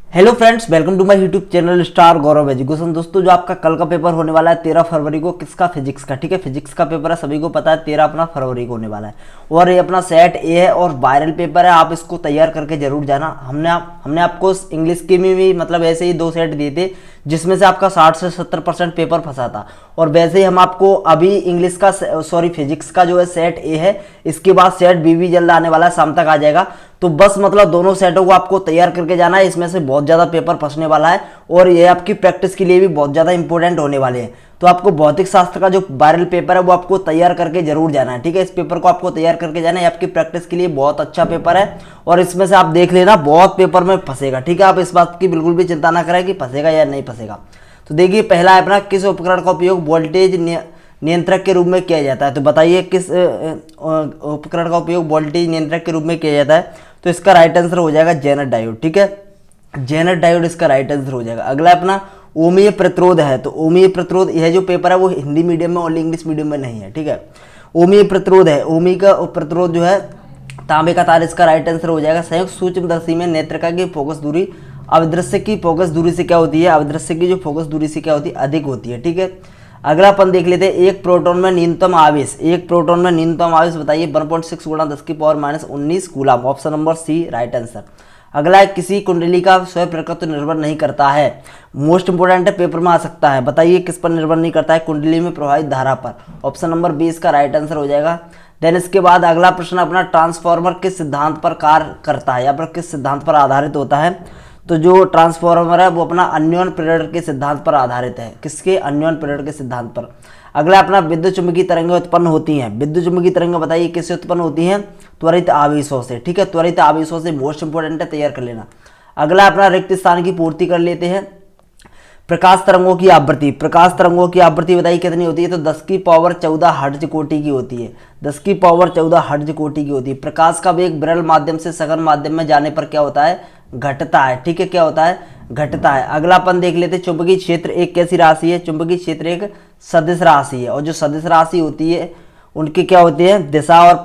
Hello friends, welcome to my YouTube channel star Gaurav education. दोस्तों, जो आपका कल का पेपर होने वाला है 13 फरवरी को, किसका? फिजिक्स का। ठीक है, फिजिक्स का पेपर है, सभी को पता है 13 अपना फरवरी को होने वाला है। और ये अपना सेट ए है और वायरल पेपर है, आप इसको तैयार करके जरूर जाना। हमने आपको इंग्लिश के में भी मतलब ऐसे ही 2 सेट दिए थे जिसमें से आपका 60 से 70% पेपर फंसा था। और वैसे ही हम आपको अभी इंग्लिश का फिजिक्स का जो है सेट ए है, इसके बाद सेट बी भी जल्द आने वाला है, शाम तक आ जाएगा। तो बस मतलब दोनों सेटों को आपको तैयार करके जाना है, इसमें से बहुत ज़्यादा पेपर फंसने वाला है और ये आपकी प्रैक्टिस के लिए भी बहुत ज़्यादा इंपॉर्टेंट होने वाले हैं। तो आपको भौतिक शास्त्र का जो वायरल पेपर है वो आपको तैयार करके जरूर जाना है। ठीक है, इस पेपर को आपको तैयार करके जाना है, आपकी प्रैक्टिस के लिए बहुत अच्छा पेपर है और इसमें से आप देख लेना बहुत पेपर में फंसेगा। ठीक है, आप इस बात की बिल्कुल भी चिंता ना करें कि फंसेगा या नहीं फंसेगा। तो देखिए, पहला है अपना, किस उपकरण का उपयोग वोल्टेज नियंत्रक के रूप में किया जाता है? तो बताइए किस उपकरण का उपयोग वोल्टेज नियंत्रक के रूप में किया जाता है? तो इसका राइट आंसर हो जाएगा जेनर डायोड। ठीक है, जेनर डायोड इसका राइट आंसर हो जाएगा। अगला अपना ओमीय प्रतिरोध है। तो ओमीय प्रतिरोध, यह जो पेपर है वो हिंदी मीडियम में और इंग्लिश मीडियम में नहीं है। ठीक है, ओमीय प्रतिरोध है, ओमी का प्रतिरोध जो है तांबे का तार, इसका राइट आंसर हो जाएगा। संयुक्त सूक्ष्मदर्शी में नेत्रिका की फोकस दूरी अविदृश्य की फोकस दूरी से क्या होती है? अविदृश्य की जो फोकस दूरी से क्या होती है? अधिक होती है। ठीक है, अगला अपन देख लेते हैं, एक प्रोटॉन में न्यूनतम आवेश। एक प्रोटॉन में न्यूनतम आवेश बताइए। 1.6 गुणा 10 की power -19 coulomb. Option number C right answer. अगला है, किसी कुंडली का स्वयं प्रकृति निर्भर नहीं करता है। मोस्ट इंपोर्टेंट है, पेपर में आ सकता है। बताइए किस पर निर्भर नहीं करता है? कुंडली में प्रवाहित धारा पर। ऑप्शन नंबर बी इसका राइट आंसर हो जाएगा। देन इसके बाद अगला प्रश्न अपना, ट्रांसफार्मर किस सिद्धांत पर कार्य करता है या फिर किस सिद्धांत पर आधारित होता है? तो जो ट्रांसफार्मर है वो अपना अन्योन प्रेरण के सिद्धांत पर आधारित है। किसके? अन्योन प्रेरण के सिद्धांत पर। अगला अपना, विद्युत चुम्बकीय तरंगें उत्पन्न होती हैं। विद्युत चुम्बकीय तरंगें बताइए किससे उत्पन्न होती हैं? त्वरित आवेशों से। ठीक है, त्वरित आवेशों से, मोस्ट इंपोर्टेंट है, तैयार कर लेना। अगला अपना, रिक्त स्थान की पूर्ति कर लेते हैं। प्रकाश तरंगों की आवृत्ति। प्रकाश तरंगों की आवृत्ति बताइए कितनी होती है? तो 10 की पावर 14 हर्ट्ज कोटि की होती है। 10 की पावर 14 हर्ट्ज कोटि की होती है। प्रकाश का वेग विरल माध्यम से सघन माध्यम में जाने पर क्या होता है? घटता है। ठीक है, क्या होता है? घटता है। अगला अपन देख लेते हैं, चुंबकीय क्षेत्र एक कैसी राशि है? चुंबकीय क्षेत्र एक सदिश राशि है और जो सदिश राशि होती है उनकी क्या होती है? दिशा और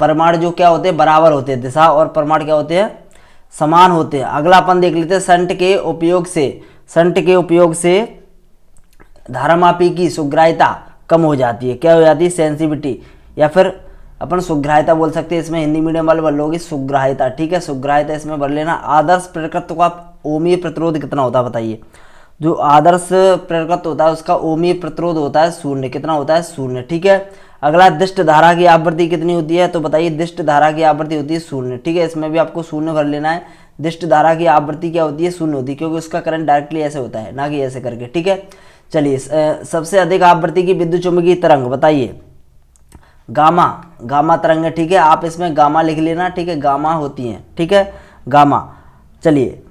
परिमाण जो क्या होते हैं? बराबर होते हैं। दिशा और परिमाण क्या होते हैं? समान होते हैं। अगला अपन देख लेते हैं, शंट के उपयोग से धारामापी की सुग्राह्यता कम हो जाती है। क्या हो जाती है? सेंसिटिविटी, या फिर अपन सुग्राह्यता बोल सकते हैं। इसमें हिंदी मीडियम वाले भर लोगे सुग्राह्यता। ठीक है, सुग्राह्यता इसमें भर लेना। आदर्श प्रेरकत्व का ओमीय प्रतिरोध कितना होता है? बताइए। जो आदर्श प्रेरकत्व होता है उसका ओमीय प्रतिरोध होता है 0। कितना होता है? 0। ठीक है, अगला, दिष्ट धारा की आवृत्ति कितनी होती है? तो बताइए, दिष्ट धारा की आवृत्ति होती है 0। ठीक है, इसमें भी आपको 0 भर लेना है। दिष्ट धारा की आवृत्ति क्या होती है? 0 होती है, क्योंकि उसका करंट डायरेक्टली ऐसे होता है, ना कि ऐसे करके। ठीक है, चलिए, सबसे अधिक आवृत्ति की विद्युत चुम्बकीय तरंग बताइए। गामा तरंग है। ठीक है, आप इसमें गामा लिख लेना। ठीक है, गामा होती हैं। ठीक है, गामा। चलिए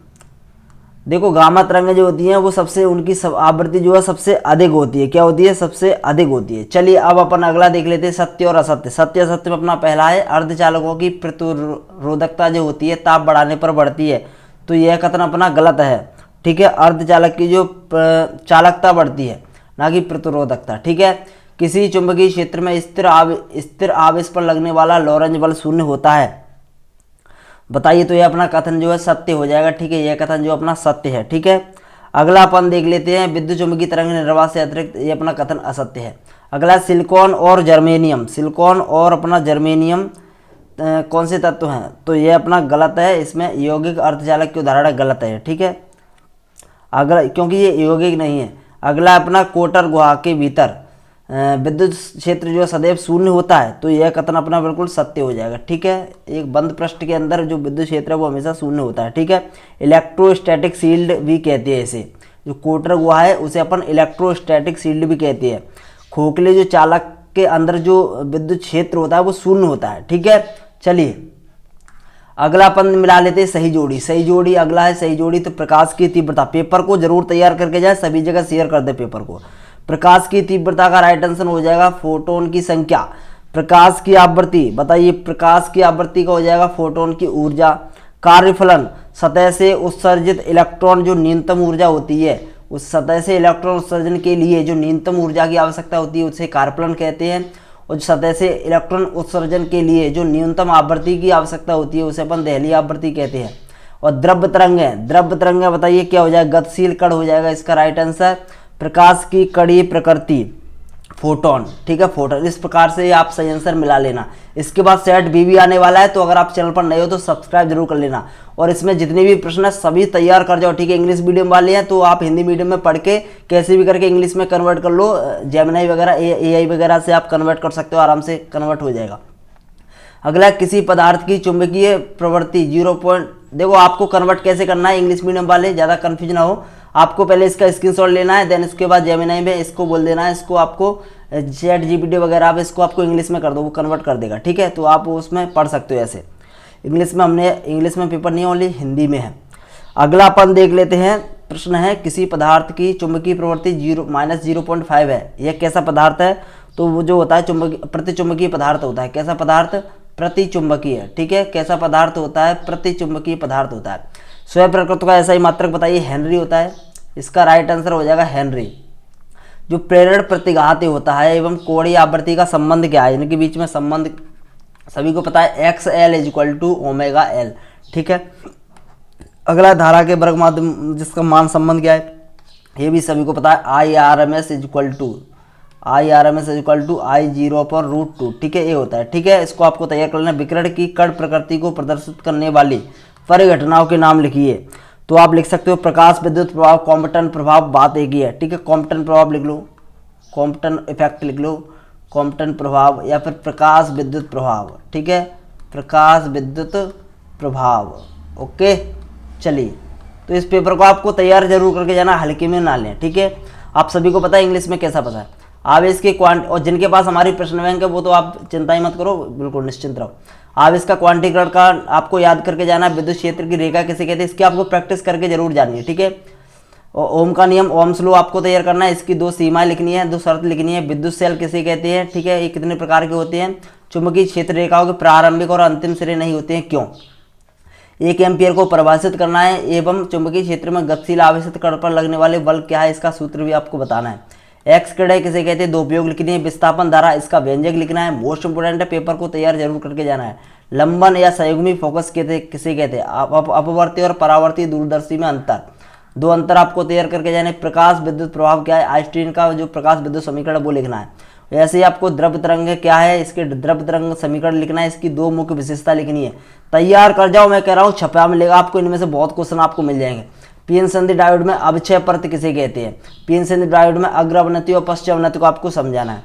देखो, गामा तरंगें जो होती हैं वो सबसे, उनकी आवृत्ति जो है सबसे अधिक होती है। क्या होती है? सबसे अधिक होती है। चलिए अब अपन अगला देख लेते हैं, सत्य और असत्य। सत्य असत्य में अपना पहला है, अर्धचालकों की प्रतिरोधकता जो होती है ताप बढ़ाने पर बढ़ती है। तो यह कथन अपना गलत है। ठीक है, अर्धचालक की जो चालकता बढ़ती है, ना कि प्रतिरोधकता। ठीक है, किसी चुंबकीय क्षेत्र में स्थिर आवेश पर लगने वाला लॉरेंज बल 0 होता है। बताइए, तो यह अपना कथन जो है सत्य हो जाएगा। ठीक है, यह कथन जो अपना सत्य है। ठीक है, अगला अपन देख लेते हैं, विद्युत चुम्बकीय तरंग निर्वात से अतिरिक्त, ये अपना कथन असत्य है। अगला, सिलिकॉन और जर्मेनियम। सिलिकॉन और अपना जर्मेनियम कौन से तत्व हैं? तो यह अपना गलत है, इसमें यौगिक अर्धचालक की उदाहरण गलत है। ठीक है, अगला, क्योंकि ये यौगिक नहीं है। अगला अपना, कोटर गुहा के भीतर विद्युत क्षेत्र जो सदैव 0 होता है। तो यह कथन अपना बिल्कुल सत्य हो जाएगा। ठीक है, एक बंद पृष्ठ के अंदर जो विद्युत क्षेत्र है वो हमेशा 0 होता है। ठीक है, इलेक्ट्रोस्टैटिक शील्ड भी कहते हैं इसे। जो कोटर गुहा है उसे अपन इलेक्ट्रोस्टैटिक शील्ड भी कहते हैं। खोखले जो चालक के अंदर जो विद्युत क्षेत्र होता है वो 0 होता है। ठीक है, चलिए अगला अपन मिला लेते हैं, सही जोड़ी। सही जोड़ी अगला है, सही जोड़ी। तो प्रकाश की तीव्रता, पेपर को जरूर तैयार करके जाए, सभी जगह शेयर कर दे पेपर को। प्रकाश की तीव्रता का राइट आंसर हो जाएगा फोटोन की संख्या। प्रकाश की आवृत्ति बताइए, प्रकाश की आवृत्ति का हो जाएगा फोटोन की ऊर्जा। कार्यफलन, सतह से उत्सर्जित इलेक्ट्रॉन जो न्यूनतम ऊर्जा होती है, उस सतह से इलेक्ट्रॉन उत्सर्जन के लिए जो न्यूनतम ऊर्जा की आवश्यकता होती है उसे कार्यफलन कहते हैं। और सतह से इलेक्ट्रॉन उत्सर्जन के लिए जो न्यूनतम आवृत्ति की आवश्यकता होती है उसे अपन दहलीय आवृत्ति कहते हैं। और द्रव्य तरंगें, द्रव्य तरंगें बताइए क्या हो जाएगा, गतिशील कण हो जाएगा इसका राइट आंसर। प्रकाश की कड़ी प्रकृति, फोटोन, ठीक है फोटोन। इस प्रकार से आप सही आंसर मिला लेना। इसके बाद सेट बी भी आने वाला है, तो अगर आप चैनल पर नए हो तो सब्सक्राइब जरूर कर लेना। और इसमें जितने भी प्रश्न है सभी तैयार कर जाओ, ठीक है। इंग्लिश मीडियम वाले हैं तो आप हिंदी मीडियम में पढ़ के कैसे भी करके इंग्लिश में कन्वर्ट कर लो, जेमिनी वगैरह AI वगैरह से आप कन्वर्ट कर सकते हो, आराम से कन्वर्ट हो जाएगा। अगला, किसी पदार्थ की चुंबकीय प्रवृत्ति 0 देखो आपको कन्वर्ट कैसे करना है, इंग्लिश मीडियम वाले ज़्यादा कन्फ्यूज ना हो। आपको पहले इसका स्क्रीनशॉट लेना है, देन इसके बाद जेमिनी में इसको बोल देना है, इसको आपको ChatGPT वगैरह पे इसको आपको इंग्लिश में कर दो, वो कन्वर्ट कर देगा, ठीक है। तो आप उसमें पढ़ सकते हो ऐसे। इंग्लिश में हमने इंग्लिश में पेपर नहीं, ओनली हिंदी में है। अगला अपन देख लेते हैं, प्रश्न है किसी पदार्थ की चुंबकीय प्रवृत्ति -0.5 है, यह कैसा पदार्थ है। तो वो जो होता है प्रतिचुंबकीय पदार्थ होता है। कैसा पदार्थ, प्रतिचुंबकीय, ठीक है। कैसा पदार्थ होता है, प्रतिचुंबकीय पदार्थ होता है। स्वयं प्रकृति का ऐसा ही मात्रक बताइए, हेनरी होता है। इसका राइट आंसर हो जाएगा हेनरी। जो प्रेरण प्रतिघाती होता है एवं कोणीय आवृत्ति का संबंध क्या है, इनके बीच में संबंध सभी को पता है, XL = ωL, ठीक है। अगला, धारा के वर्ग माध्यम जिसका मान संबंध क्या है, ये भी सभी को पता है, I/RMS = I0/√2, ठीक है, ये होता है, ठीक है। इसको आपको तैयार कर लेना। विकिरण की कण प्रकृति को प्रदर्शित करने वाली परिघटनाओं के नाम लिखिए। तो आप लिख सकते हो प्रकाश, विद्युत प्रभाव, कॉम्पटन प्रभाव, बात एक ही है, ठीक है। कॉम्पटन प्रभाव लिख लो, कॉम्पटन इफेक्ट लिख लो, कॉम्पटन प्रभाव, या फिर प्रकाश विद्युत प्रभाव, ठीक है, प्रकाश विद्युत प्रभाव। ओके, चलिए, तो इस पेपर को आपको तैयार जरूर करके जाना, हल्के में ना लें, ठीक है। आप सभी को पता है इंग्लिश में कैसा पता है। आवेश के और जिनके पास हमारी प्रश्न बैंक है वो तो आप चिंता ही मत करो, बिल्कुल निश्चिंत रहो। आवेश का क्वांटीकरण का आपको याद करके जाना। विद्युत क्षेत्र की रेखा किसे कहते हैं, इसकी आपको प्रैक्टिस करके जरूर जानी है, ठीक है। और ओम का नियम, ओम्स लॉ आपको तैयार करना है। इसकी 2 सीमाएं लिखनी है, 2 शर्त लिखनी है। विद्युत सेल किसे कहते हैं, ठीक है, ये कितने प्रकार के होते हैं। चुंबकीय क्षेत्र रेखाओं के प्रारंभिक और अंतिम सिरे नहीं होते हैं, क्यों। 1 एम्पियर को परिभाषित करना है। एवं चुंबकीय क्षेत्र में गतिशील आवेशित कण पर लगने वाले बल क्या है, इसका सूत्र भी आपको बताना है। एक्स किरण किसे कहते हैं, 2 उपयोग लिखनी है। विस्थापन धारा, इसका व्यंजक लिखना है। मोस्ट इंपोर्टेंट है, पेपर को तैयार जरूर करके जाना है। लंबन या संयुग्मी फोकस किसे कहते हैं, अपवर्ती और परावर्ती दूरदर्शी में अंतर, 2 अंतर आपको तैयार करके जाने। प्रकाश विद्युत प्रभाव क्या है, आइंस्टीन का जो प्रकाश विद्युत समीकरण वो लिखना है। ऐसे ही आपको द्रव्य तरंग क्या है, इसके द्रव्य तरंग समीकरण लिखना है। इसकी 2 मुख्य विशेषता लिखनी है। तैयार कर जाओ, मैं कह रहा हूँ छपा मिलेगा आपको, इनमें से बहुत क्वेश्चन आपको मिल जाएंगे। पीएन संधि डायोड में अवक्षय परत किसे कहते हैं, पीएन संधि डायोड में अग्र अवनति और पश्च अवनति को आपको समझाना है।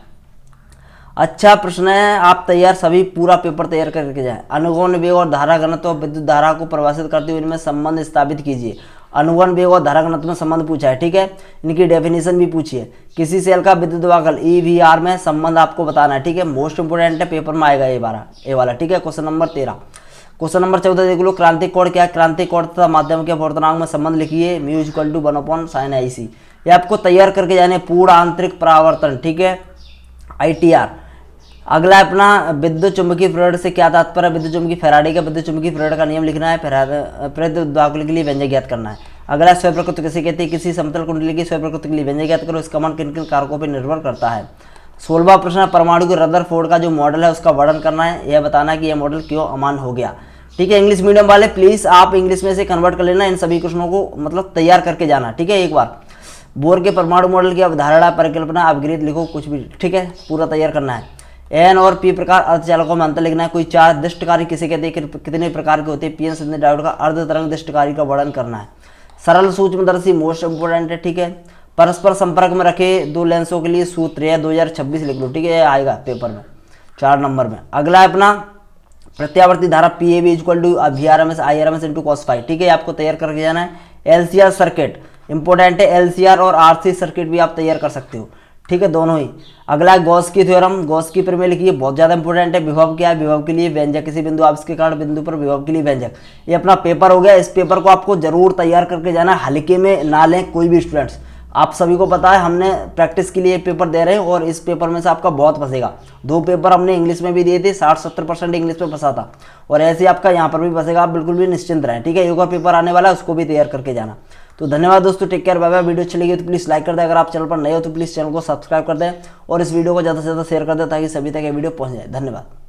अच्छा प्रश्न है, आप तैयार सभी पूरा पेपर तैयार करके जाएं। अनुगमन वेग और धारा घनत्व और विद्युत धारा को परिभाषित करते हुए इनमें संबंध स्थापित कीजिए। अनुगमन वेग और धारा घनत्व में संबंध पूछा है, ठीक है। इनकी डेफिनेशन भी पूछी है। किसी सेल का विद्युत वाहक EVR में संबंध आपको बताना है, ठीक है। मोस्ट इंपोर्टेंट है, पेपर में आएगा ये वाला, ठीक है। Question number 13। क्वेश्चन नंबर 14 देख लो, क्रांतिक कोण क्या है। क्रांतिक कोण तथा माध्यम के अपवर्तनांक में संबंध लिखिए। μ = 1/sin IC। ये आपको तैयार करके जाने। पूर्ण आंतरिक परावर्तन, ठीक है, ITR। अगला अपना विद्युत चुंबकीय फ्लूइड से क्या तात्पर्य है। विद्युत चुंबकीय फैराडे का विद्युत चुंबकीय फ्लूइड का नियम लिखना है। प्रेरित विद्युत के लिए व्यंजक ज्ञात करना है। अगला, स्वयं प्रकृति किसे कहते हैं। किसी समतल कुंडली की स्वयं प्रकृति के लिए व्यंजक ज्ञात करो। इसका मान किन किन कारकों पर निर्भर करता है। 16वां प्रश्न, परमाणु के रदरफोर्ड का जो मॉडल है उसका वर्णन करना है। यह बताना है कि यह मॉडल क्यों अमान्य हो गया, ठीक है। इंग्लिश मीडियम वाले प्लीज आप इंग्लिश में से कन्वर्ट कर लेना, इन सभी क्वेश्चनों को मतलब तैयार करके जाना, ठीक है। एक बार बोर के परमाणु मॉडल की अवधारणा, परिकल्पना, अपग्रेड लिखो, कुछ भी, ठीक है, पूरा तैयार करना है। एन और पी प्रकार अर्धचालकों में अंतर लिखना है। कोई 4 दृष्टकारी किसे कहते हैं, कितने प्रकार के होते हैं। पीएन संधि डायोड का अर्ध तरंग दृष्टकारी का वर्णन करना है। सरल सूक्ष्मदर्शी मोस्ट इंपोर्टेंट है, ठीक है। परस्पर संपर्क में रखे 2 लेंसों के लिए सूत्र है 2026 लिख लो, ठीक है, आएगा पेपर में 4 नंबर में। अगला है अपना प्रत्यावर्ती धारा PAV = VRMS IRMS × cos φ, ठीक है, आपको तैयार करके जाना है। LCR सर्किट इंपोर्टेंट है। LCR और RC सर्किट भी आप तैयार कर सकते हो, ठीक है, दोनों ही। अगला है गॉस की थ्योरम, गॉस की प्रमेय लिखिए, बहुत ज़्यादा इंपोर्टेंट है। विभव क्या है, विभव के लिए व्यंजक, किसी बिंदु आवेश के कारण बिंदु पर विभव के लिए व्यंजक। ये अपना पेपर हो गया। इस पेपर को आपको जरूर तैयार करके जाना, हल्के में ना लें कोई भी स्टूडेंट्स। आप सभी को पता है हमने प्रैक्टिस के लिए पेपर दे रहे हैं और इस पेपर में से आपका बहुत फंसेगा। 2 पेपर हमने इंग्लिश में भी दिए थे, 60-70% इंग्लिश में फंसा था, और ऐसे आपका यहाँ पर भी फंसेगा। आप बिल्कुल भी निश्चिंत रहें, ठीक है। एक और पेपर आने वाला है, उसको भी तैयार करके जाना। तो धन्यवाद दोस्तों, take care, bye bye. Video अच्छी लगी तो प्लीज़ लाइक कर दें। अगर आप चैनल पर नए हो तो प्लीज़ चैनल को सब्सक्राइब कर दें और इस वीडियो को ज़्यादा से ज़्यादा शेयर कर दें ताकि सभी तक ये वीडियो पहुँच जाए। धन्यवाद।